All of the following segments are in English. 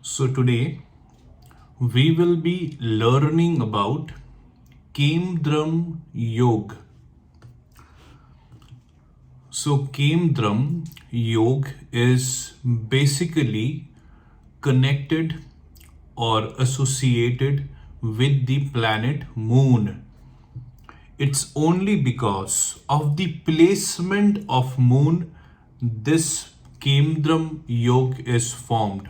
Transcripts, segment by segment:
So today we will be learning about Kemdrum Yoga. So Kemdrum Yoga is basically connected or associated with the planet Moon. It's only because of the placement of Moon this Kemdrum Yoga is formed.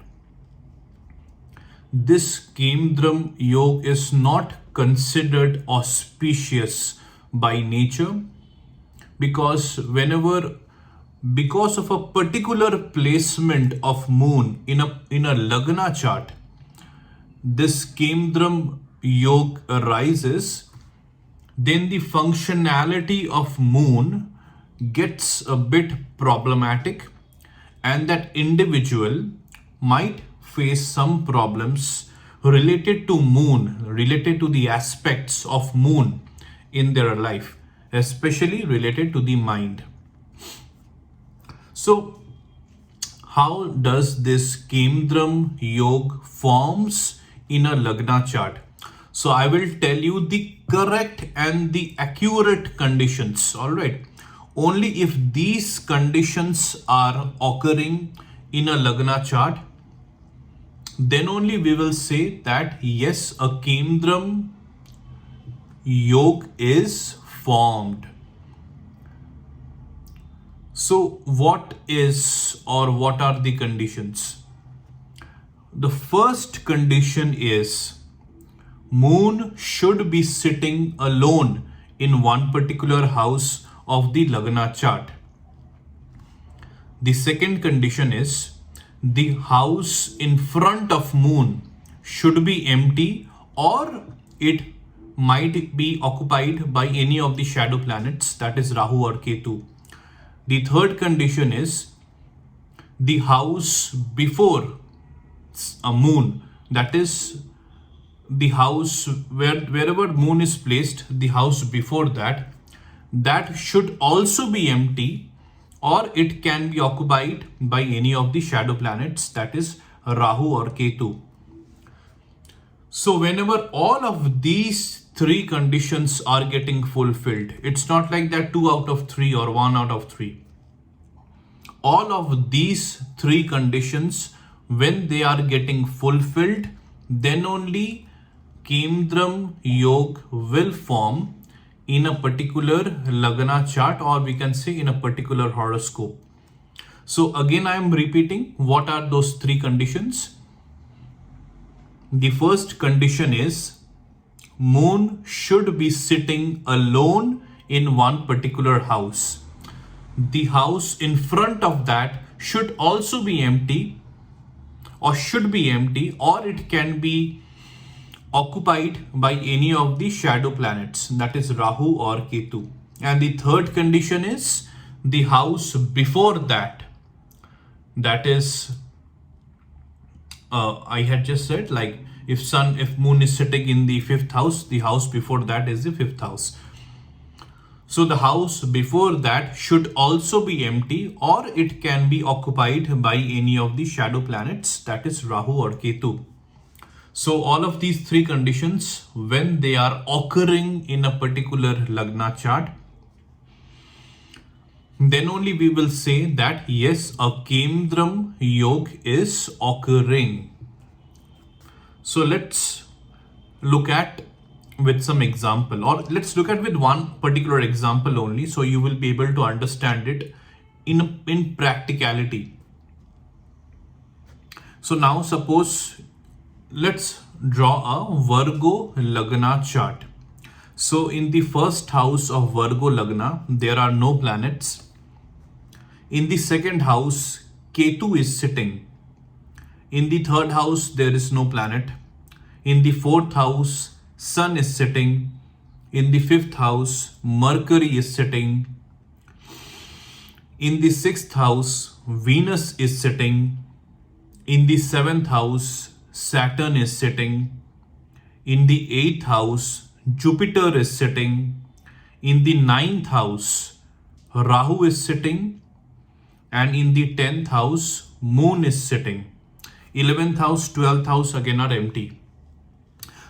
This Kemdrum Yoga is not considered auspicious by nature because because of a particular placement of Moon in a Lagna chart, this Kemdrum Yoga arises, then the functionality of Moon gets a bit problematic and that individual might face some problems related to Moon, related to the aspects of Moon in their life, especially related to the mind. So, how does this Kemdrum Yoga forms in a Lagna chart? So, I will tell you the correct and the accurate conditions, alright? Only if these conditions are occurring in a Lagna chart, then only we will say that yes, a Kemdrum Yoga is formed. So what are the conditions? The first condition is Moon should be sitting alone in one particular house of the Lagna chart. The second condition is the house in front of Moon should be empty or it might be occupied by any of the shadow planets, that is Rahu or Ketu. The third condition is the house before a Moon, that is the house wherever Moon is placed, the house before that should also be empty or it can be occupied by any of the shadow planets, that is Rahu or Ketu. So whenever all of these three conditions are getting fulfilled, it's not like that 2 out of 3 or 1 out of 3. All of these three conditions, when they are getting fulfilled, then only Kemdrum Yoga will form in a particular Lagna chart, or we can say in a particular horoscope. So again, I am repeating what are those three conditions. The first condition is Moon should be sitting alone in one particular house. The house in front of that should also be empty or it can be occupied by any of the shadow planets, that is Rahu or Ketu. And the third condition is the house before that is I had just said, like if Moon is sitting in the 5th house, the house before that is the 5th house. So the house before that should also be empty or it can be occupied by any of the shadow planets, that is Rahu or Ketu. So all of these three conditions, when they are occurring in a particular Lagna chart, then only we will say that yes, a Kemdrum Yoga is occurring. So let's look at with some example, or let's look at with one particular example only, so you will be able to understand it in practicality. So now suppose let's draw a Virgo Lagna chart. So in the first house of Virgo Lagna, there are no planets. In the second house, Ketu is sitting. In the third house, there is no planet. In the fourth house, Sun is sitting. In the fifth house, Mercury is sitting. In the sixth house, Venus is sitting. In the seventh house, Saturn is sitting. In the 8th house, Jupiter is sitting. In the 9th house, Rahu is sitting. And in the 10th house, Moon is sitting. 11th house, 12th house again are empty.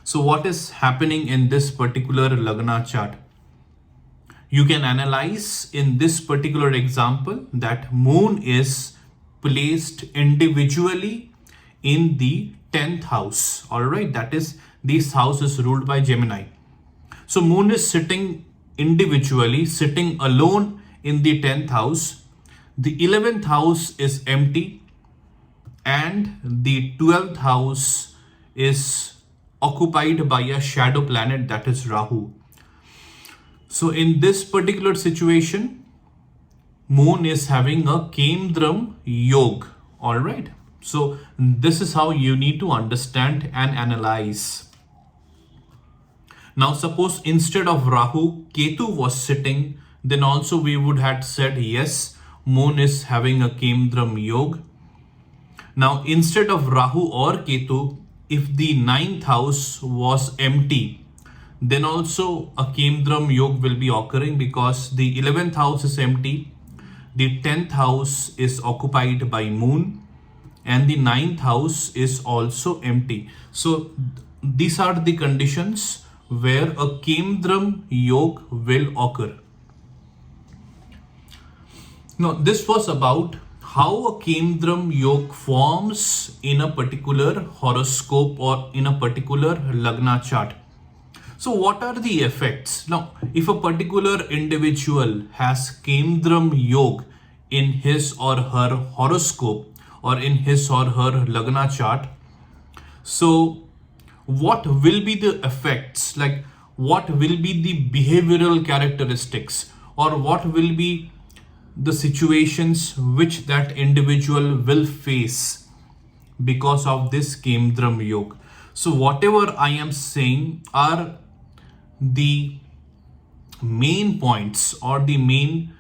So what is happening in this particular Lagna chart? You can analyze in this particular example that moon is placed individually in the 10th house. All right, that is, this house is ruled by Gemini. So moon is sitting individually, sitting alone in the 10th house. The 11th house is empty and the 12th house is occupied by a shadow planet, that is Rahu. So in this particular situation, moon is having a Kemdrum Yog. All right. So this is how you need to understand and analyze. Now suppose instead of Rahu, Ketu was sitting, then also we would have said yes, moon is having a Kemdrum Yog. Now instead of Rahu or Ketu, if the 9th house was empty, then also a Kemdrum Yog will be occurring, because the 11th house is empty, the 10th house is occupied by moon, and the 9th house is also empty. So these are the conditions where a Kemdrum Yog will occur. Now this was about how a Kemdrum Yog forms in a particular horoscope or in a particular Lagna chart. So what are the effects? Now, if a particular individual has Kemdrum Yog in his or her horoscope or in his or her Lagna chart, so what will be the effects? Like, what will be the behavioral characteristics, or what will be the situations which that individual will face because of this Kemdrum Yog? So whatever I am saying are the main points or the main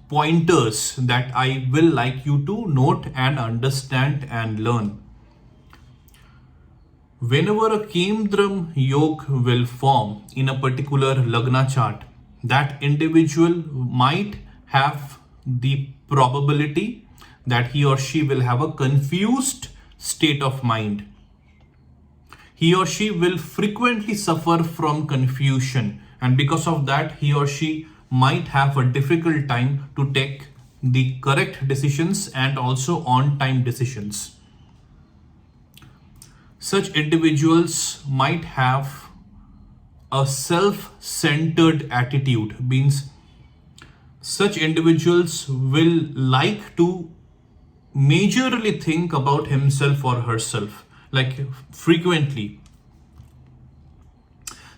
pointers that I will like you to note and understand and learn. Whenever a Kemdrum Yog will form in a particular Lagna chart, that individual might have the probability that he or she will have a confused state of mind. He or she will frequently suffer from confusion, and because of that, he or she might have a difficult time to take the correct decisions and also on-time decisions. Such individuals might have a self-centered attitude, means such individuals will like to majorly think about himself or herself, like frequently.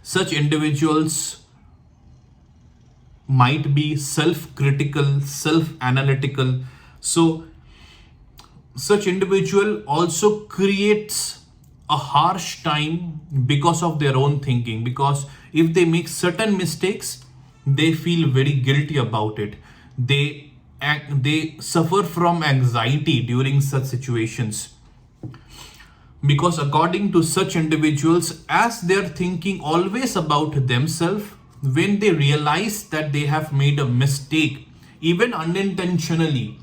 Such individuals might be self-critical, self-analytical. So such individual also creates a harsh time because of their own thinking, because if they make certain mistakes, they feel very guilty about it. They suffer from anxiety during such situations, because according to such individuals, as they're thinking always about themselves, when they realize that they have made a mistake, even unintentionally,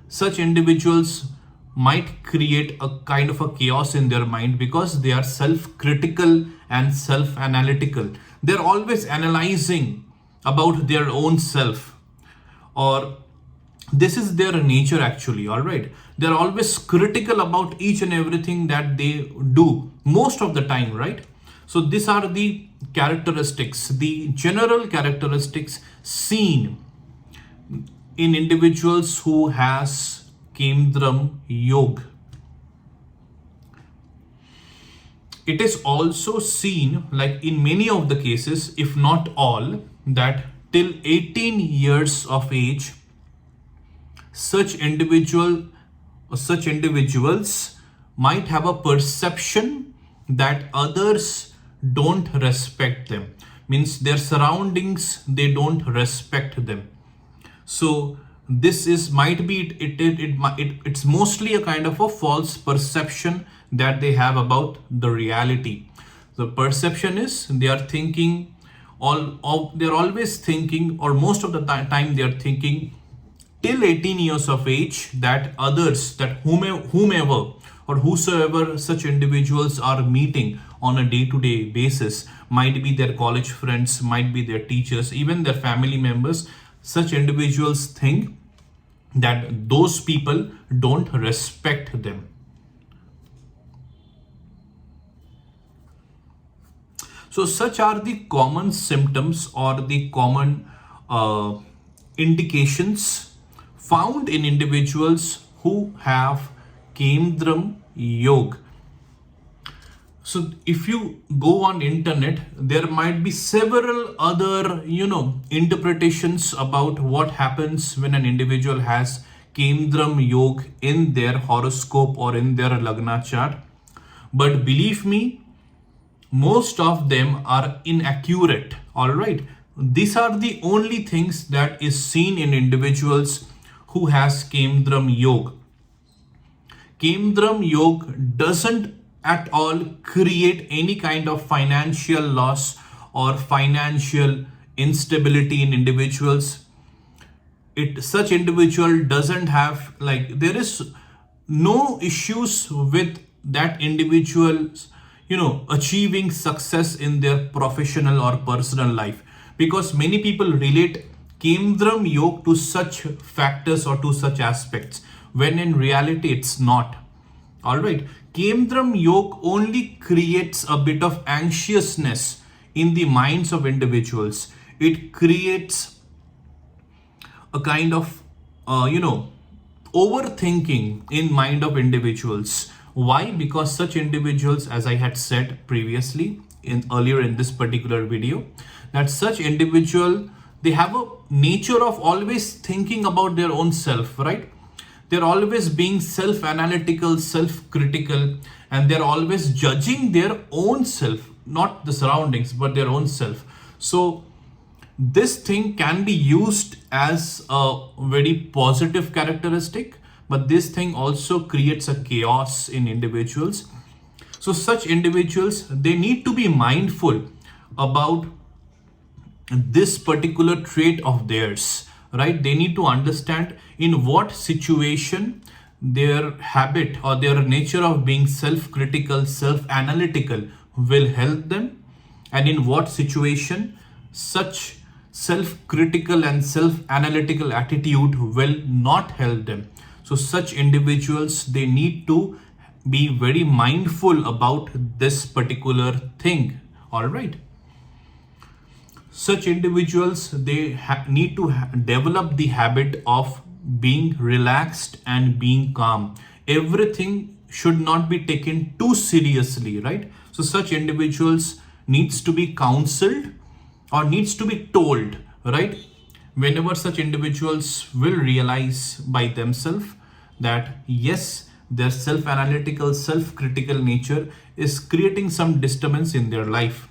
such individuals might create a kind of a chaos in their mind, because they are self-critical and self-analytical. They're always analyzing about their own self, or this is their nature actually. All right, they're always critical about each and everything that they do most of the time, right? So these are the characteristics, the general characteristics seen in individuals who has Kemdrum Yog. It is also seen, like in many of the cases, if not all, that till 18 years of age, such individuals might have a perception that others don't respect them, means their surroundings, they don't respect them. So this is it's mostly a kind of a false perception that they have about the reality. The perception is they're always thinking, or most of the time they are thinking, till 18 years of age, that others, that whomever or whosoever such individuals are meeting on a day-to-day basis, might be their college friends, might be their teachers, even their family members, such individuals think that those people don't respect them. So such are the common symptoms or the common indications found in individuals who have Kemdrum Yoga. So if you go on internet, there might be several other, interpretations about what happens when an individual has Kemdrum Yoga in their horoscope or in their Lagna chart. But believe me, most of them are inaccurate. All right, these are the only things that is seen in individuals who has Kemdrum Yoga. Kemdrum Yoga doesn't at all create any kind of financial loss or financial instability in individuals. Such individual doesn't have, like, there is no issues with that individuals achieving success in their professional or personal life, because many people relate Kemdrum Yoga to such factors or to such aspects, when in reality it's not. All right, Kemdrum Yoga only creates a bit of anxiousness in the minds of individuals. It creates a kind of overthinking in mind of individuals. Why? Because such individuals, as I had said previously earlier in this particular video, that such individual, they have a nature of always thinking about their own self, right? They're always being self-analytical, self-critical, and they're always judging their own self, not the surroundings, but their own self. So this thing can be used as a very positive characteristic, but this thing also creates a chaos in individuals. So such individuals, they need to be mindful about this particular trait of theirs, right? They need to understand in what situation their habit or their nature of being self-critical, self-analytical will help them, and in what situation such self-critical and self-analytical attitude will not help them. So such individuals, they need to be very mindful about this particular thing. All right. Such individuals, they need to develop the habit of being relaxed and being calm. Everything should not be taken too seriously, right? So such individuals needs to be counseled or needs to be told, right? Whenever such individuals will realize by themselves that yes, their self-analytical, self-critical nature is creating some disturbance in their life.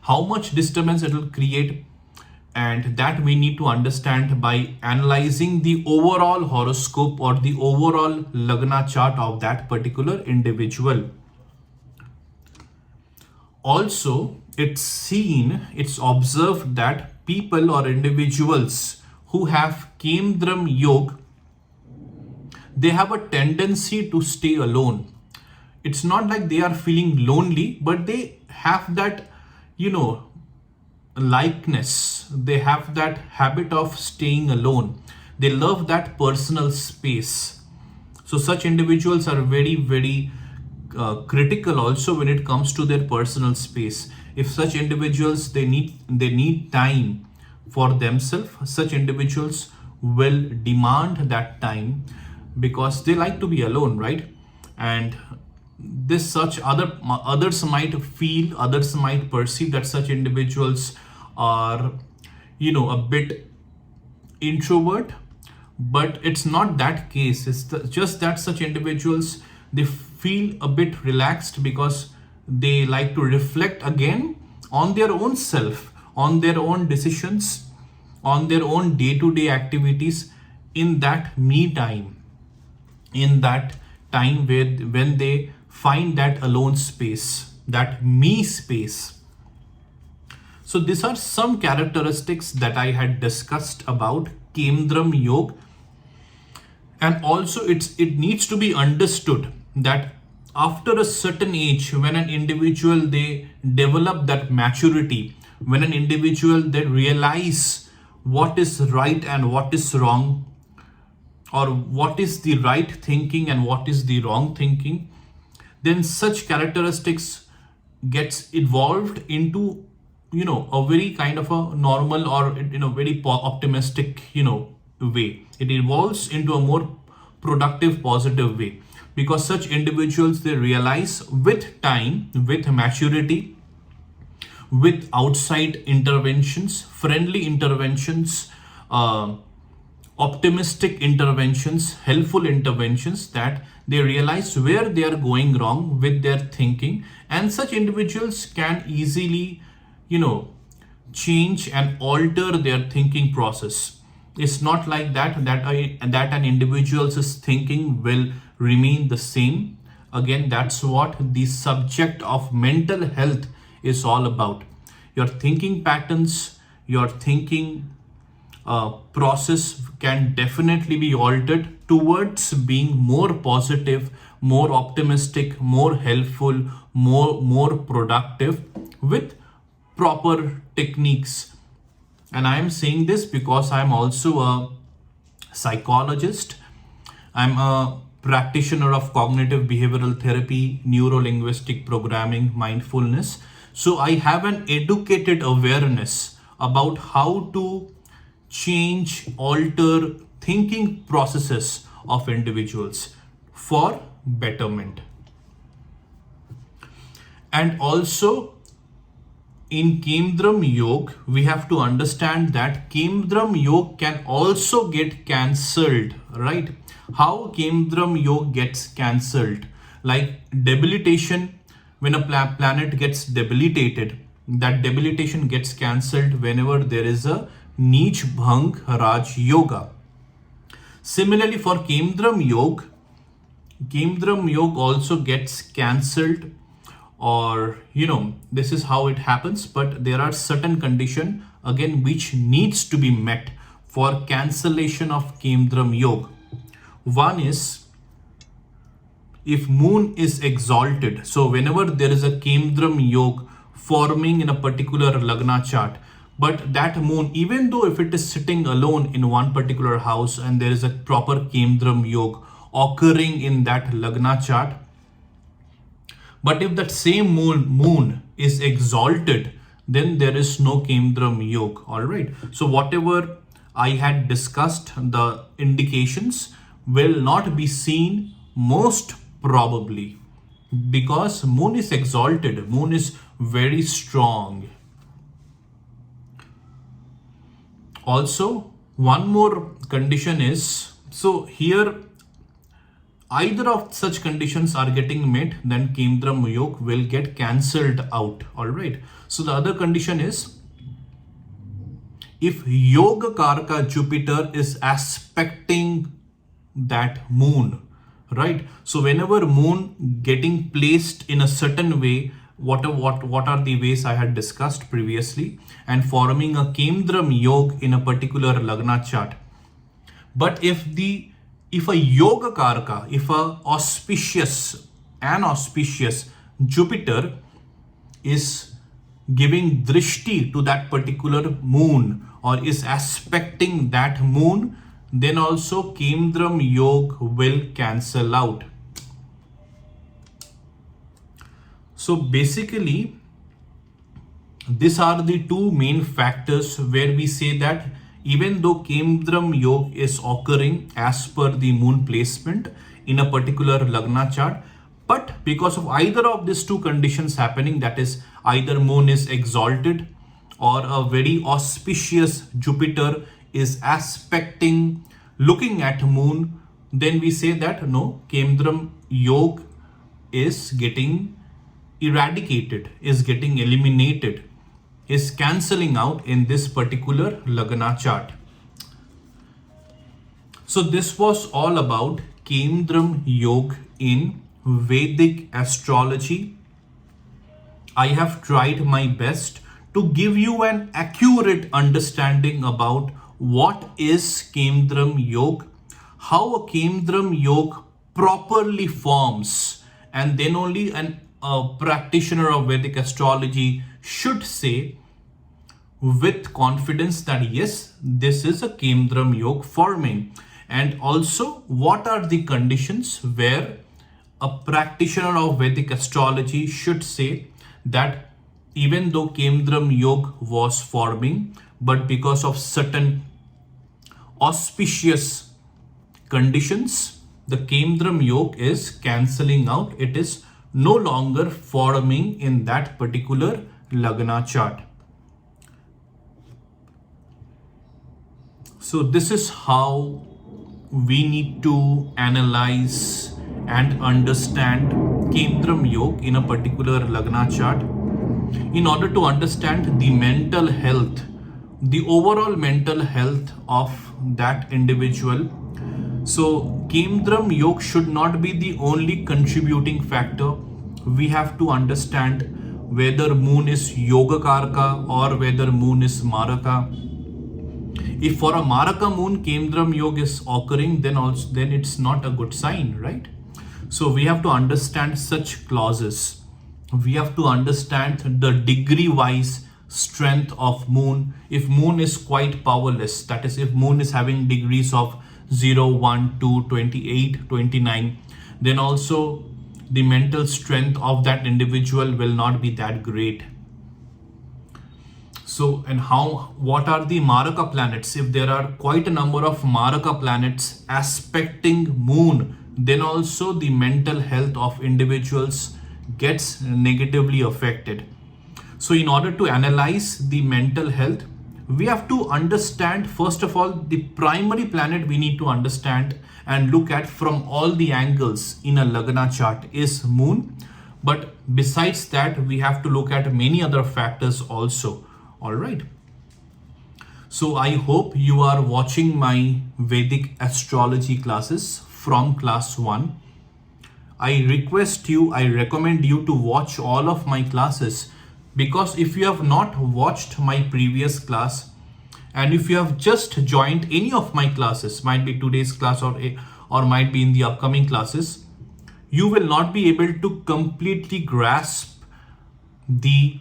How much disturbance it will create, and that we need to understand by analyzing the overall horoscope or the overall Lagna chart of that particular individual. Also, it's observed that people or individuals who have Kemdrum Yoga, they have a tendency to stay alone. It's not like they are feeling lonely, but they have that, likeness. They have that habit of staying alone. They love that personal space. So such individuals are very, very critical also when it comes to their personal space. If such individuals, they need time for themselves, such individuals will demand that time because they like to be alone, right? And others might feel, others might perceive that such individuals are a bit introvert, but it's not that case. It's just that such individuals, they feel a bit relaxed because they like to reflect again on their own self, on their own decisions, on their own day-to-day activities in that me time, in that time when they find that alone space, that me space. So these are some characteristics that I had discussed about Kemdrum Yoga. And also it needs to be understood that after a certain age, when an individual they develop that maturity, when an individual they realize what is right and what is wrong, or what is the right thinking and what is the wrong thinking, then such characteristics gets evolved into a very kind of a normal or very optimistic way. It evolves into a more productive, positive way, because such individuals they realize with time, with maturity, with outside interventions, friendly interventions, optimistic interventions, helpful interventions, that they realize where they are going wrong with their thinking, and such individuals can easily change and alter their thinking process. It's not like that an individual's thinking will remain the same. Again, that's what the subject of mental health is all about. Your thinking patterns, your thinking process can definitely be altered towards being more positive, more optimistic, more helpful, more productive, with proper techniques. And I am saying this because I am also a psychologist. I'm a practitioner of cognitive behavioral therapy, neuro linguistic programming, mindfulness. So I have an educated awareness about how to change, alter thinking processes of individuals for betterment. And also in Kemdrum Yoga, we have to understand that Kemdrum Yoga can also get cancelled, right? How Kemdrum Yoga gets cancelled? Like debilitation, when a planet gets debilitated, that debilitation gets cancelled whenever there is a Neech Bhang Raj Yoga. Similarly, for Kemdrum Yoga also gets cancelled, or this is how it happens. But there are certain conditions again which needs to be met for cancellation of Kemdrum Yoga. One is if moon is exalted. So whenever there is a Kemdrum Yoga forming in a particular Lagna chart, but that moon, even though if it is sitting alone in one particular house and there is a proper Kemdrum Yoga occurring in that Lagna chart, but if that same moon is exalted, then there is no Kemdrum Yoga. All right. So whatever I had discussed, the indications will not be seen most probably, because moon is exalted. Moon is very strong. Also, one more condition is, so here either of such conditions are getting met, then Kemdrum Yoga will get cancelled out. All right. So the other condition is if Yoga Karka Jupiter is aspecting that moon, right? So whenever moon getting placed in a certain way, what are the ways I had discussed previously, and forming a Kemdrum Yoga in a particular Lagna chart. But if a Yoga Karka, if an auspicious Jupiter is giving drishti to that particular moon or is aspecting that moon, then also Kemdrum Yoga will cancel out. So basically, these are the two main factors where we say that even though Kemdrum Yoga is occurring as per the moon placement in a particular Lagna chart, but because of either of these two conditions happening, that is either moon is exalted or a very auspicious Jupiter is aspecting, looking at moon, then we say that no, Kemdrum Yoga is getting eradicated, is getting eliminated, is cancelling out in this particular Lagna chart. So this was all about Kemdrum Yoga in Vedic astrology. I have tried my best to give you an accurate understanding about what is Kemdrum Yoga, how a Kemdrum Yoga properly forms, and then only a practitioner of Vedic astrology should say with confidence that yes, this is a Kemdrum Yoga forming. And also, what are the conditions where a practitioner of Vedic astrology should say that even though Kemdrum Yoga was forming, but because of certain auspicious conditions, the Kemdrum Yoga is cancelling out. It is no longer forming in that particular Lagna chart. So this is how we need to analyze and understand Kemdrum Yoga in a particular Lagna chart in order to understand the mental health, the overall mental health of that individual. So Kemdrum Yoga should not be the only contributing factor. We have to understand whether moon is Yoga Karaka or whether moon is Maraka. If for a Maraka moon Kemdrum Yoga is occurring, then it's not a good sign, right? So we have to understand such clauses. We have to understand the degree-wise strength of moon. If moon is quite powerless, that is, if moon is having degrees of 0, 1, 2, 28, 29, then also the mental strength of that individual will not be that great. So, and what are the Maraka planets? If there are quite a number of Maraka planets aspecting moon, then also the mental health of individuals gets negatively affected. So in order to analyze the mental health, we have to understand, first of all, the primary planet we need to understand and look at from all the angles in a Lagna chart is moon. But besides that, we have to look at many other factors also. All right. So I hope you are watching my Vedic astrology classes from class 1. I recommend you to watch all of my classes, because if you have not watched my previous class and if you have just joined any of my classes, might be today's class or might be in the upcoming classes, you will not be able to completely grasp the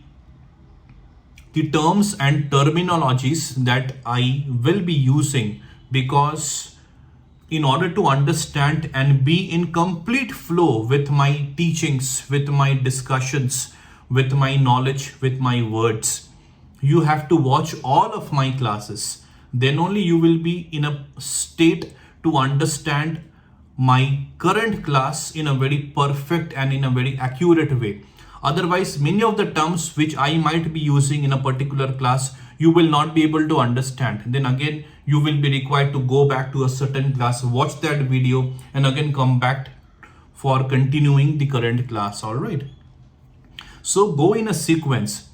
terms and terminologies that I will be using, because in order to understand and be in complete flow with my teachings, with my discussions, with my knowledge, with my words, you have to watch all of my classes. Then only you will be in a state to understand my current class in a very perfect and in a very accurate way. Otherwise, many of the terms which I might be using in a particular class, you will not be able to understand. Then again, you will be required to go back to a certain class, watch that video, and again come back for continuing the current class. All right. So go in a sequence,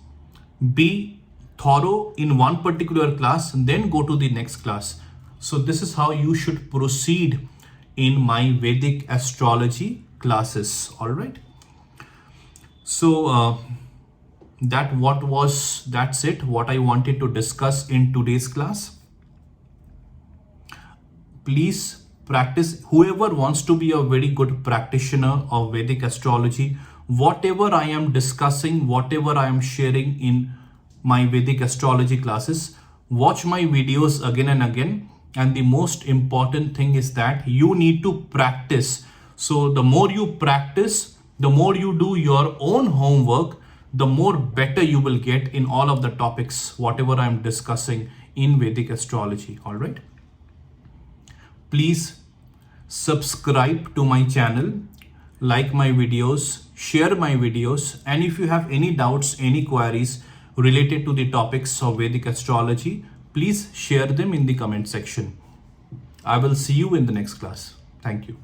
be thorough in one particular class, and then go to the next class. So this is how you should proceed in my Vedic astrology classes. All right. So that's it what I wanted to discuss in today's class. Please practice. Whoever wants to be a very good practitioner of Vedic astrology, whatever I am discussing, whatever I am sharing in my Vedic astrology classes, watch my videos again and again. And the most important thing is that you need to practice. So the more you practice, the more you do your own homework, the more better you will get in all of the topics, whatever I'm discussing in Vedic astrology. All right. Please subscribe to my channel, like my videos, share my videos, and if you have any doubts, any queries related to the topics of Vedic astrology, please share them in the comment section. I will see you in the next class. Thank you.